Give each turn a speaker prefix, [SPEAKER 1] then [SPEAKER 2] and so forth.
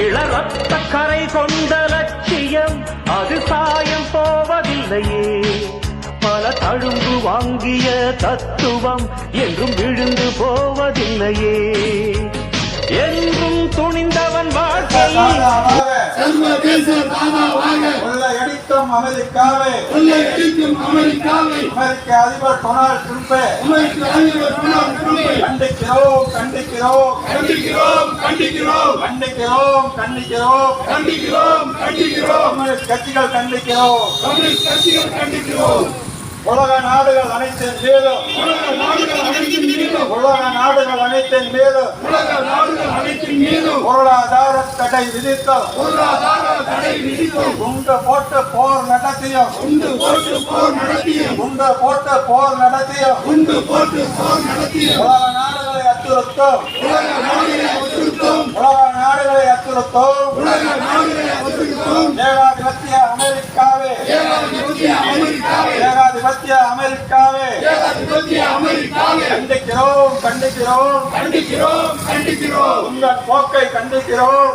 [SPEAKER 1] இளரத்த கரை கொண்ட லட்சியம் அது சாயம் போவதில்லையே. பல தழும்பு வாங்கிய தத்துவம் என்றும் விழுந்து போவதில்லையே. என்றும் துணிந்தவன் வாழ்க்கையில்
[SPEAKER 2] கொள்ளையடிக்கும் அமெரிக்காவை அமெரிக்க அதிபர் டொனால்ட் ட்ரம்பை கண்டிக்கிறோம் கண்டிக்கிறோம் கண்டிக்கிறோம் கண்டிக்கிறோம் கண்டிக்கிறோம் கண்டிக்கிறோம் கண்டிக்கிறோம் கண்டிக்கிறோம் கம்யூனிஸ்ட் கட்சிகள் கண்டிக்கிறோம் கம்யூனிஸ்ட் கட்சிகள் கண்டிக்கிறோம். உலக நாடுகள் அனைத்தின் மீதும் உலக நாடுகள் அனைத்தின் மீதும் பொருளாதார தடை விதித்தோம். குண்டு போட்டு போர் நடத்தியும் உலக நாடுகளை அச்சுறுத்தும் ஏகாதிபத்திய அமெரிக்காவே கண்டிக்கிறோம் கண்டிக்கிறோம் கண்டிக்கிறோம். உங்கள் போக்கை கண்டிக்கிறோம்.